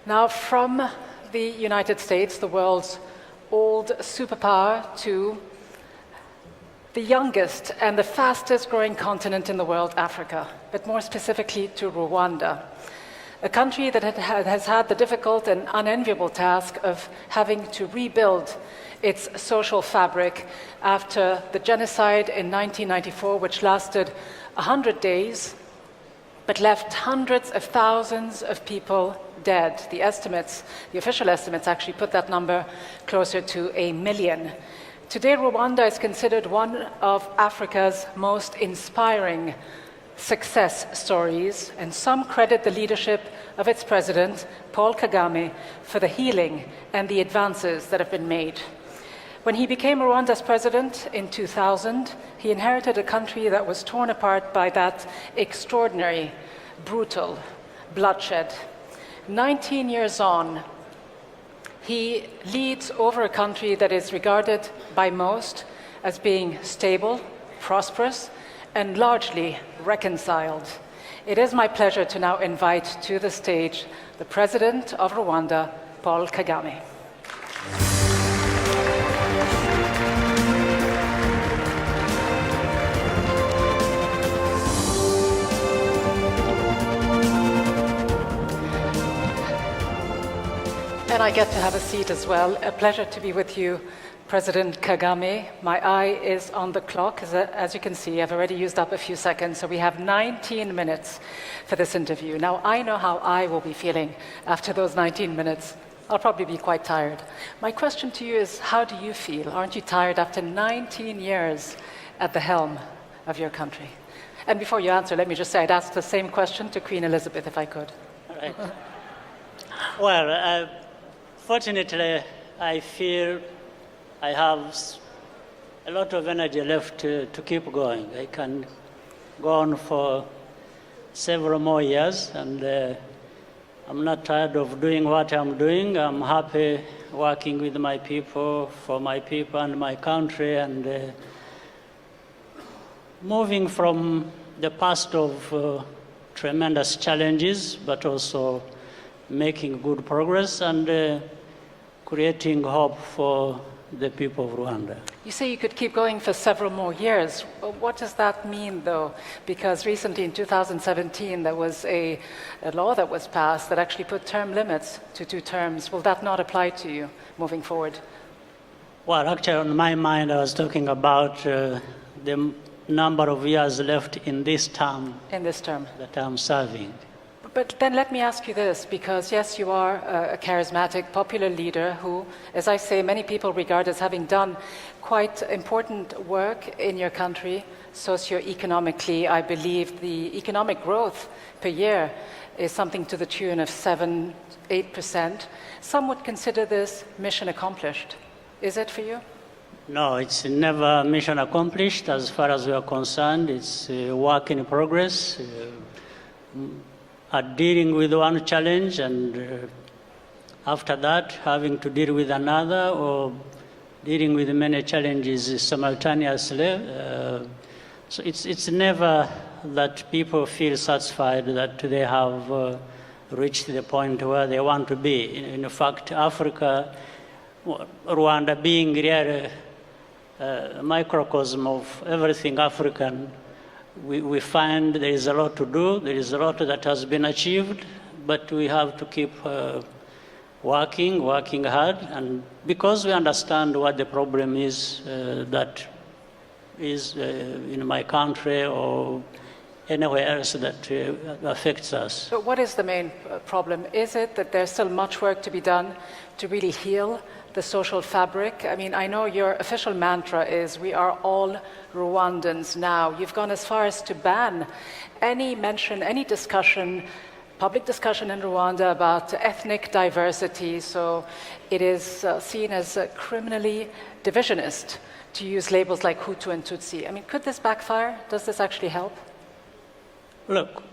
Now, from the United States, the world's old superpower, to the youngest and the fastest growing continent in the world, Africa, but more specifically to Rwanda, a country that has had the difficult and unenviable task of having to rebuild its social fabric after the genocide in 1994, which lasted 100 days, but left hundreds of thousands of people dead. The official estimates actually put that number closer to 1 million. Today, Rwanda is considered one of Africa's most inspiring success stories, and some credit the leadership of its president, Paul Kagame, for the healing and the advances that have been made. When he became Rwanda's president in 2000, he inherited a country that was torn apart by that extraordinary, brutal bloodshed. 19 years on, he leads over a country that is regarded by most as being stable, prosperous, and largely reconciled. It is my pleasure to now invite to the stage the President of Rwanda, Paul Kagame. And I get to have a seat as well. A pleasure to be with you, President Kagame. My eye is on the clock. As you can see, I've already used up a few seconds, so we have 19 minutes for this interview. Now, I know how I will be feeling after those 19 minutes. I'll probably be quite tired. My question to you is, how do you feel? Aren't you tired after 19 years at the helm of your country? And before you answer, let me just say I'd ask the same question to Queen Elizabeth if I could. All right. Well, fortunately, I feel I have a lot of energy left to keep going. I can go on for several more years, and I'm not tired of doing what I'm doing. I'm happy working with my people, for my people and my country, and moving from the past of tremendous challenges, but also making good progress and creating hope for the people of Rwanda. You say you could keep going for several more years. Well, what does that mean, though? Because recently, in 2017, there was a law that was passed that actually put term limits to 2 terms. Will that not apply to you moving forward? Well, actually, on my mind, I was talking about the number of years left in this term. In this term. That I'm serving. But then let me ask you this, because yes, you are a charismatic, popular leader who, as I say, many people regard as having done quite important work in your country. Socioeconomically, I believe the economic growth per year is something to the tune of 7-8%. Some would consider this mission accomplished. Is it for you? No, it's never mission accomplished as far as we are concerned. It's a work in progress. Dealing with one challenge and after that having to deal with another, or dealing with many challenges simultaneously. So it's never that people feel satisfied that they have reached the point where they want to be. In fact, Africa, Rwanda being really a microcosm of everything African, we find there is a lot to do, there is a lot that has been achieved, but we have to keep working hard, and because we understand what the problem is that is in my country or anywhere else that affects us. But what is the main problem? Is it that there's still much work to be done to really heal the social fabric? I mean, I know your official mantra is we are all Rwandans now. You've gone as far as to ban any mention, any discussion, public discussion in Rwanda about ethnic diversity. So it is seen as criminally divisionist to use labels like Hutu and Tutsi. I mean, could this backfire? Does this actually help? Look,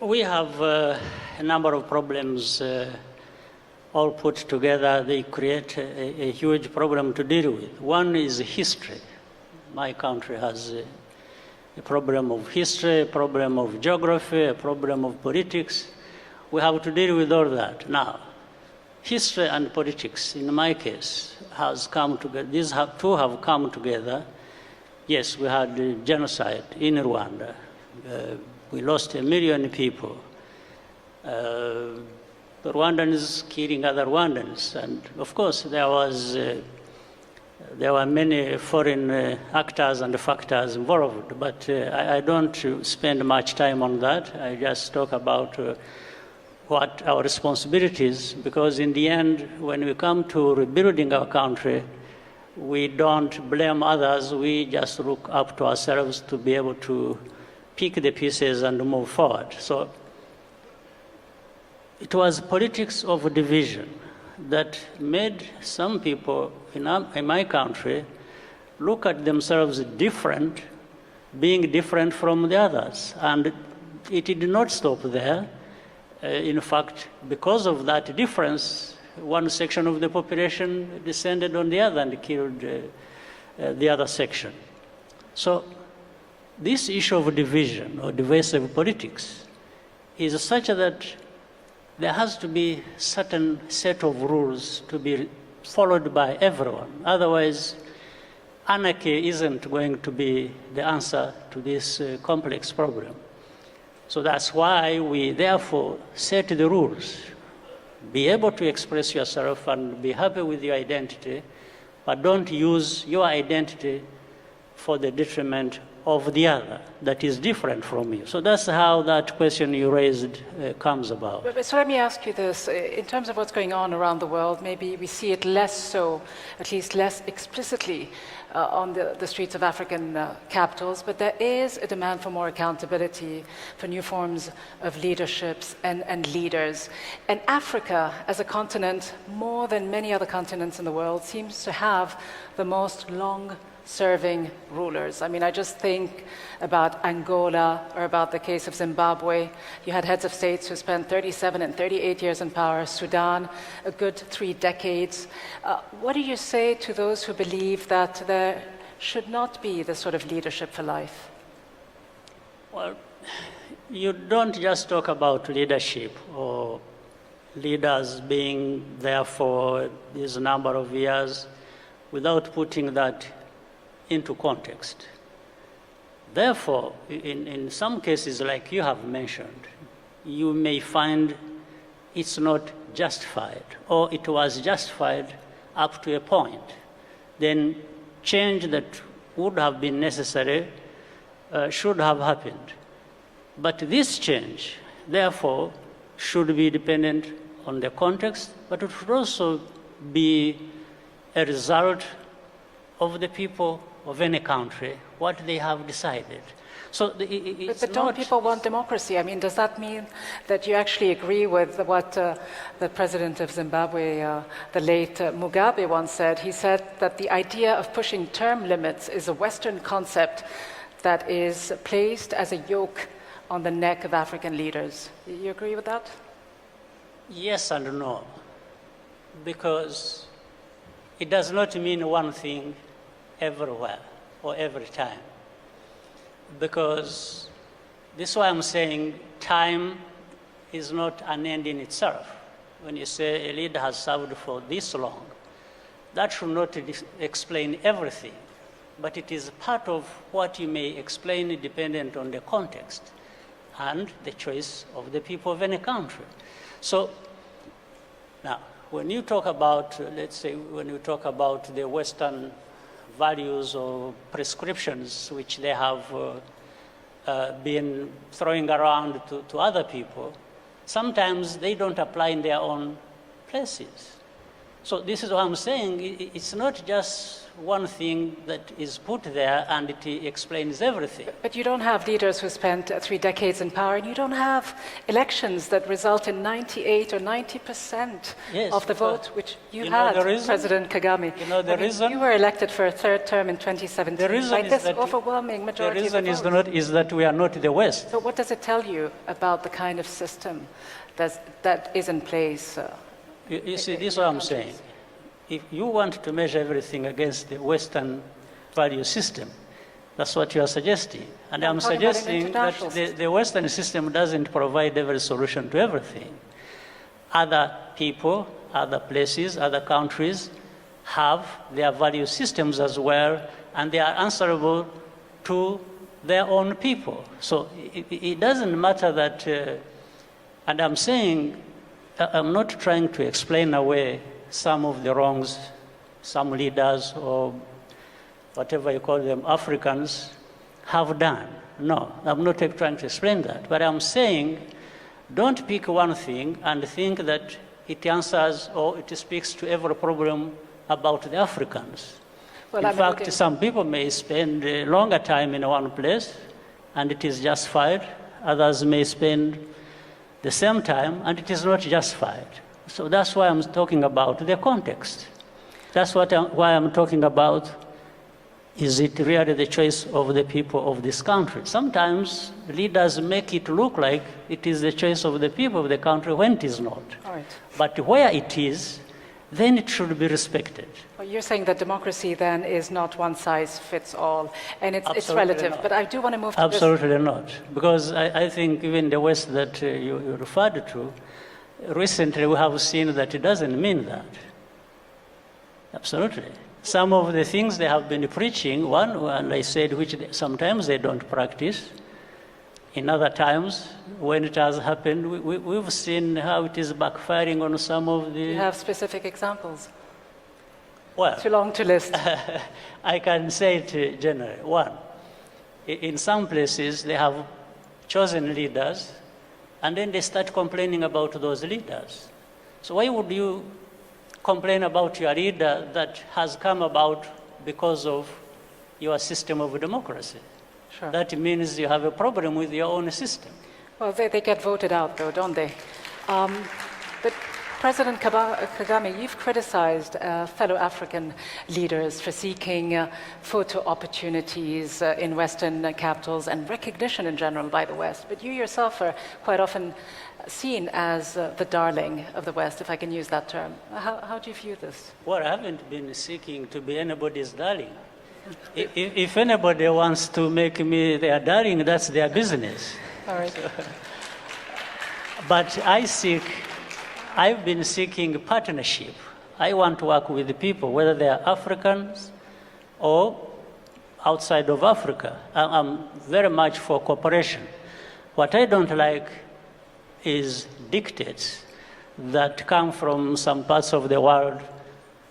we have a number of problems all put together. They create a huge problem to deal with. One is history. My country has a problem of history, a problem of geography, a problem of politics. We have to deal with all that. Now, history and politics, in my case, has come together. These two have come together. Yes, we had the genocide in Rwanda. We lost 1 million people. The Rwandans killing other Rwandans. And of course, there were many foreign actors and factors involved, but I don't spend much time on that. I just talk about what our responsibility is, because in the end, when we come to rebuilding our country, we don't blame others, we just look up to ourselves to be able to pick the pieces and move forward. So it was politics of division that made some people in my country look at themselves different, being different from the others. And it did not stop there. In fact, because of that difference, one section of the population descended on the other and killed the other section. So this issue of division or divisive politics is such that there has to be certain set of rules to be followed by everyone. Otherwise, anarchy isn't going to be the answer to this complex problem. So that's why we therefore set the rules. Be able to express yourself and be happy with your identity, but don't use your identity for the detriment of the other that is different from you. So that's how that question you raised comes about. So let me ask you this. In terms of what's going on around the world, maybe we see it less so, at least less explicitly, on the streets of African capitals, but there is a demand for more accountability, for new forms of leaderships and leaders. And Africa, as a continent, more than many other continents in the world, seems to have the most long-serving rulers. I mean, I just think about Angola or about the case of Zimbabwe. You had heads of states who spent 37 and 38 years in power. Sudan, a good 3 decades. What do you say to those who believe that there should not be this sort of leadership for life? Well, you don't just talk about leadership or leaders being there for this number of years without putting that into context. Therefore, in some cases, like you have mentioned, you may find it's not justified, or it was justified up to a point. Then change that would have been necessary should have happened. But this change, therefore, should be dependent on the context, but it should also be a result of the people of any country, what they have decided. So but don't people want democracy? I mean, does that mean that you actually agree with what the president of Zimbabwe, the late Mugabe, once said? He said that the idea of pushing term limits is a Western concept that is placed as a yoke on the neck of African leaders. You agree with that? Yes and no, because it does not mean one thing everywhere or every time. Because this is why I'm saying time is not an end in itself. When you say a leader has served for this long, that should not explain everything, but it is part of what you may explain dependent on the context and the choice of the people of any country. So now, when you talk about, let's say, when you talk about the Western values or prescriptions which they have been throwing around to other people, sometimes they don't apply in their own places. So this is what I'm saying. It's not just one thing that is put there and it explains everything. But you don't have leaders who spent 3 decades in power, and you don't have elections that result in 98 or 90% of the vote, which you had, President Kagame. You know the reason? You were elected for a 3rd term in 2017. The reason like is this that overwhelming majority the reason of the vote. is that we are not the West. So what does it tell you about the kind of system that is in place? You see, this is what I'm saying. If you want to measure everything against the Western value system, that's what you are suggesting. And I'm suggesting that the Western system doesn't provide every solution to everything. Other people, other places, other countries have their value systems as well, and they are answerable to their own people. So it doesn't matter that, and I'm saying, I'm not trying to explain away some of the wrongs some leaders or whatever you call them, Africans, have done. No, I'm not trying to explain that. But I'm saying, don't pick one thing and think that it answers or it speaks to every problem about the Africans. Well, in fact, some people may spend a longer time in one place and it is justified. Others may spend the same time and it is not justified. So that's why I'm talking about the context. That's why I'm talking about, is it really the choice of the people of this country? Sometimes leaders make it look like it is the choice of the people of the country when it is not. All right. But where it is, then it should be respected. Well, you're saying that democracy then is not one size fits all, and it's Absolutely relative. not. But I do want to move to Absolutely not. Because I think even the West that you referred to, recently we have seen that it doesn't mean that. Absolutely. Some of the things they have been preaching, and I said, which sometimes they don't practice. In other times, when it has happened, we've seen how it is backfiring on some of the... You have specific examples? Well, Too long to list. I can say it generally. One, in some places they have chosen leaders, and then they start complaining about those leaders. So why would you complain about your leader that has come about because of your system of democracy? Sure. That means you have a problem with your own system. Well, they get voted out, though, don't they? But President Kagame, you've criticized fellow African leaders for seeking photo opportunities in Western capitals and recognition in general by the West. But you yourself are quite often seen as the darling of the West, if I can use that term. How do you view this? Well, I haven't been seeking to be anybody's darling. If anybody wants to make me their darling, that's their business. All right. But I've been seeking partnership. I want to work with the people, whether they are Africans or outside of Africa. I'm very much for cooperation. What I don't like is dictates that come from some parts of the world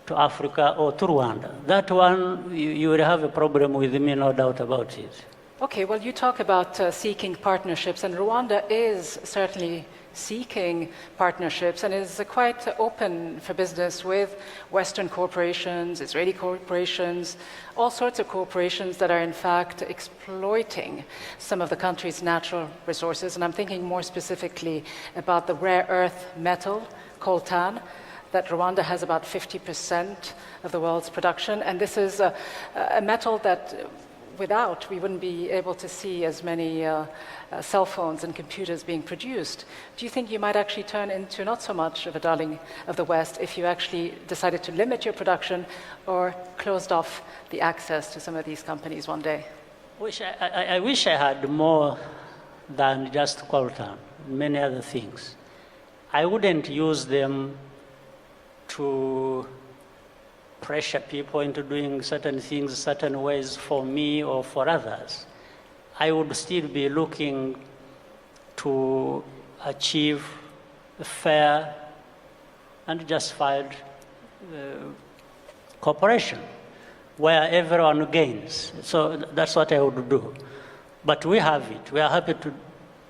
to Africa or to Rwanda. That one, you will have a problem with me, no doubt about it. Okay, well, you talk about seeking partnerships, and Rwanda is certainly seeking partnerships and is quite open for business with Western corporations, Israeli corporations, all sorts of corporations that are in fact exploiting some of the country's natural resources. And I'm thinking more specifically about the rare earth metal, coltan, that Rwanda has about 50% of the world's production. And this is a metal that without, we wouldn't be able to see as many cell phones and computers being produced. Do you think you might actually turn into not so much of a darling of the West if you actually decided to limit your production or closed off the access to some of these companies one day? I wish I had more than just coltan, many other things. I wouldn't use them to pressure people into doing certain things certain ways for me or for others. I would still be looking to achieve a fair and justified cooperation where everyone gains. So that's what I would do. But we have it. We are happy to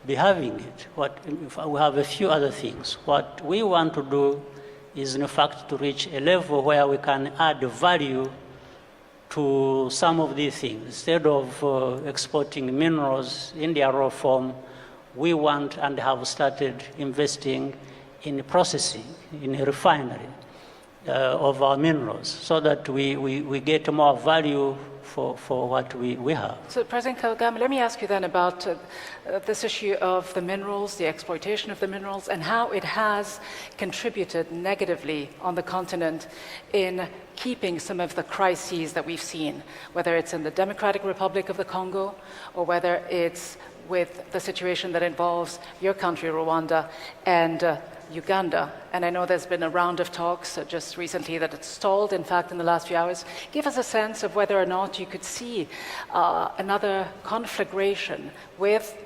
be having it. We have a few other things. What we want to do is in fact to reach a level where we can add value to some of these things. Instead of exporting minerals in their raw form, we want and have started investing in processing, in a refinery of our minerals, so that we get more value for what we have. So, President Kagame, let me ask you then about this issue of the minerals, the exploitation of the minerals, and how it has contributed negatively on the continent in keeping some of the crises that we've seen, whether it's in the Democratic Republic of the Congo or whether it's with the situation that involves your country, Rwanda, and Uganda. And I know there's been a round of talks just recently that it's stalled, in fact, in the last few hours. Give us a sense of whether or not you could see another conflagration with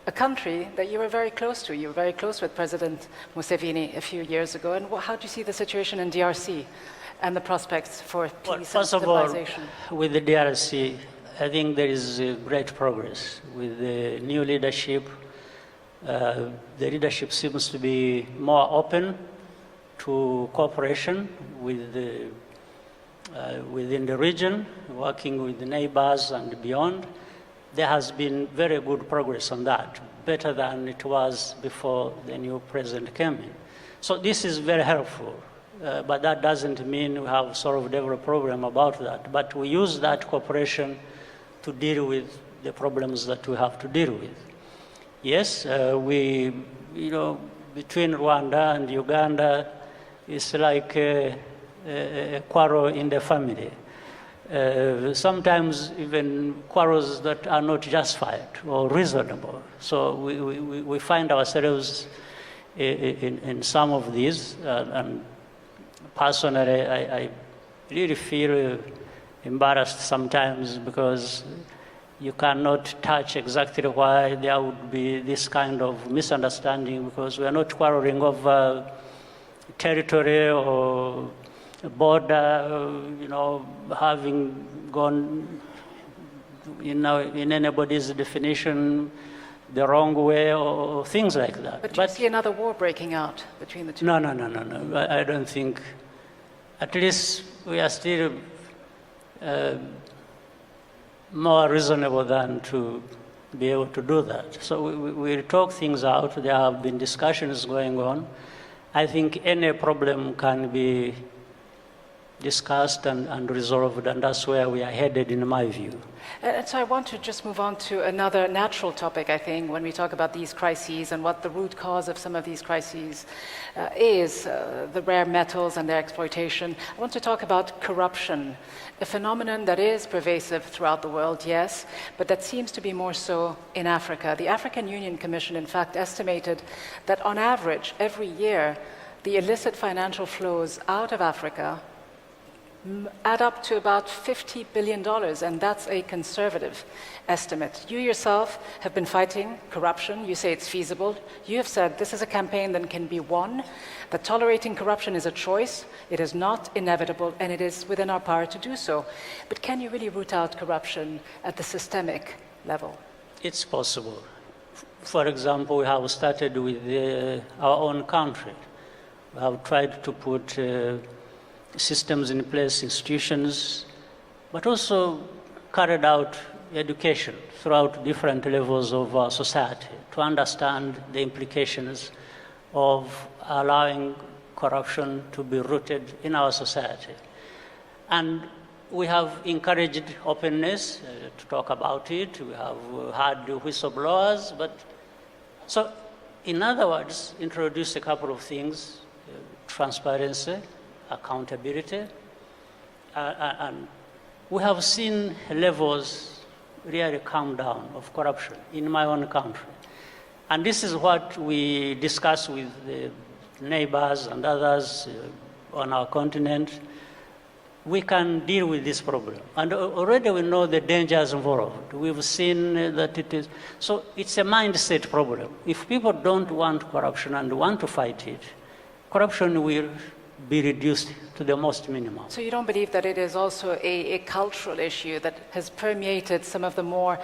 a country that you were very close to. You were very close with President Museveni a few years ago. And how do you see the situation in DRC and the prospects for peace and stabilization? First of all, with the DRC, I think there is great progress. With the new leadership, the leadership seems to be more open to cooperation with within the region, working with the neighbors and beyond. There has been very good progress on that, better than it was before the new president came in. So this is very helpful, but that doesn't mean we have sort of developed a program about that. But we use that cooperation to deal with the problems that we have to deal with. Yes, between Rwanda and Uganda, it's like a quarrel in the family. Sometimes even quarrels that are not justified or reasonable. So we find ourselves in some of these, and personally, I really feel embarrassed sometimes because you cannot touch exactly why there would be this kind of misunderstanding, because we are not quarreling over territory or border, having gone, in anybody's definition, the wrong way or things like that. But do you see another war breaking out between the two? No. I don't think. At least we are still more reasonable than to be able to do that. So we talk things out. There have been discussions going on. I think any problem can be discussed and resolved, and that's where we are headed, in my view. And so I want to just move on to another natural topic, I think, when we talk about these crises and what the root cause of some of these crises is, the rare metals and their exploitation. I want to talk about corruption, a phenomenon that is pervasive throughout the world, yes, but that seems to be more so in Africa. The African Union Commission, in fact, estimated that on average, every year, the illicit financial flows out of Africa add up to about $50 billion, and that's a conservative estimate. You yourself have been fighting corruption. You say it's feasible. You have said this is a campaign that can be won, that tolerating corruption is a choice, it is not inevitable, and it is within our power to do so. But can you really root out corruption at the systemic level? It's possible. For example, we have started with our own country. We have tried to put systems in place, institutions, but also carried out education throughout different levels of our society to understand the implications of allowing corruption to be rooted in our society. And we have encouraged openness to talk about it. We have had whistleblowers, so in other words, introduce a couple of things: transparency, accountability, and we have seen levels really come down of corruption in my own country. And this is what we discuss with the neighbors and others on our continent. We can deal with this problem. And already we know the dangers involved. We've seen that it is. So it's a mindset problem. If people don't want corruption and want to fight it, corruption will be reduced to the most minimum. So you don't believe that it is also a cultural issue that has permeated some of the more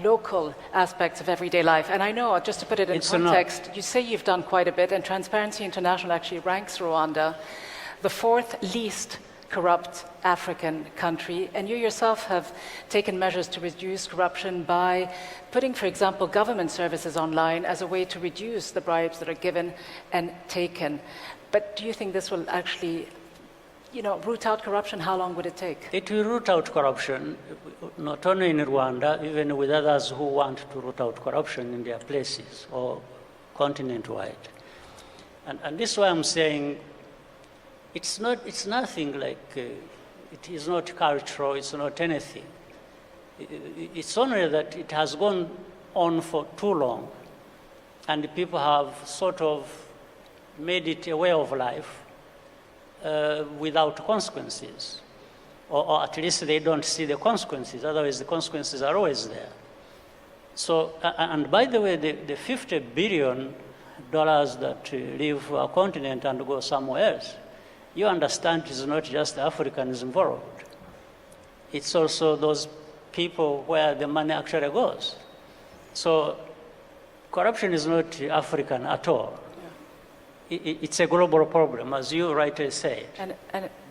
local aspects of everyday life? And I know, just to put it in context, you say you've done quite a bit, and Transparency International actually ranks Rwanda the fourth least corrupt African country, and you yourself have taken measures to reduce corruption by putting, for example, government services online as a way to reduce the bribes that are given and taken. But do you think this will actually, root out corruption? How long would it take? It will root out corruption, not only in Rwanda, even with others who want to root out corruption in their places or continent-wide. And this is why I'm saying it's nothing like, it is not cultural, it's not anything. It's only that it has gone on for too long, and people have sort of made it a way of life without consequences. Or at least they don't see the consequences, otherwise the consequences are always there. So, and by the way, the $50 billion that leave our continent and go somewhere else, you understand it's not just Africans involved. It's also those people where the money actually goes. So corruption is not African at all. It's a global problem, as you rightly said.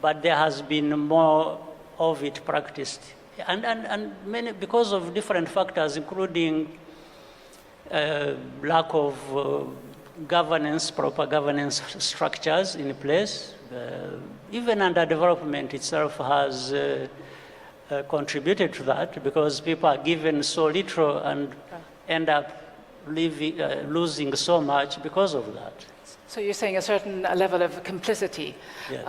But there has been more of it practiced. And many, because of different factors, including lack of governance, proper governance structures in place. Even underdevelopment itself has contributed to that, because people are given so little and end up losing so much because of that. So you're saying a certain level of complicity, Yes.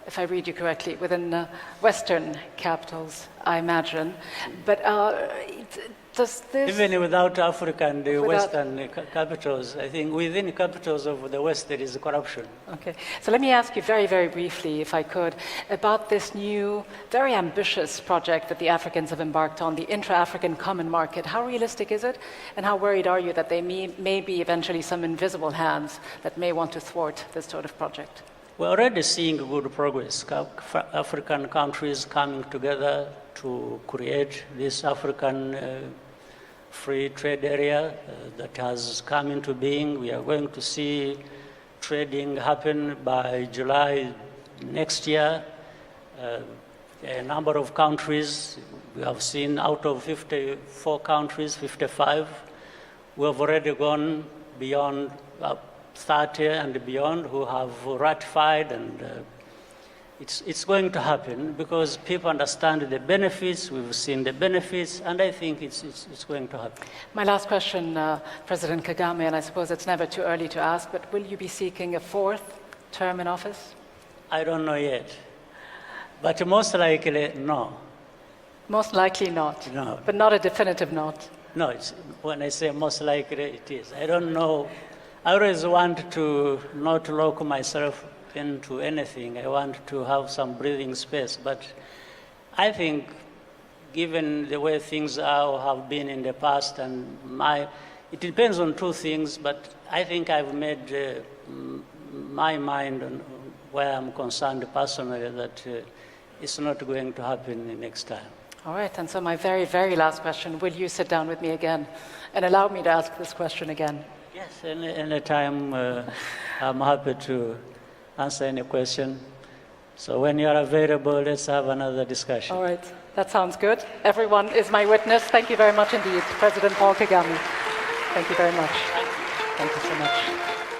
if I read you correctly, within Western capitals, I imagine. But does this... Even without Africa and the Western capitals, I think within capitals of the West there is corruption. Okay, so let me ask you very, very briefly, if I could, about this new, very ambitious project that the Africans have embarked on, the IntraAfrican Common Market. How realistic is it? And how worried are you that there may be eventually some invisible hands that may want to thwart this sort of project? We're already seeing good progress. African countries coming together to create this African free trade area that has come into being. We are going to see trading happen by July next year. A number of countries, we have seen out of 54 countries, 55, we have already gone beyond 30 and beyond who have ratified, and it's going to happen because people understand the benefits, we've seen the benefits, and I think it's going to happen. My last question, President Kagame, and I suppose it's never too early to ask, but will you be seeking a fourth term in office? I don't know yet, but most likely no. Most likely not. No. But not a definitive not. No, when I say most likely, it is. I don't know. I always want to not lock myself into anything. I want to have some breathing space. But I think, given the way things are or have been in the past, and it depends on two things, but I think I've made my mind on where I'm concerned personally that it's not going to happen next time. All right, and so my very, very last question, will you sit down with me again and allow me to ask this question again? Yes, any time I'm happy to answer any question. So when you're available, let's have another discussion. All right, that sounds good. Everyone is my witness. Thank you very much indeed, President Paul Kagame. Thank you very much. Thank you so much.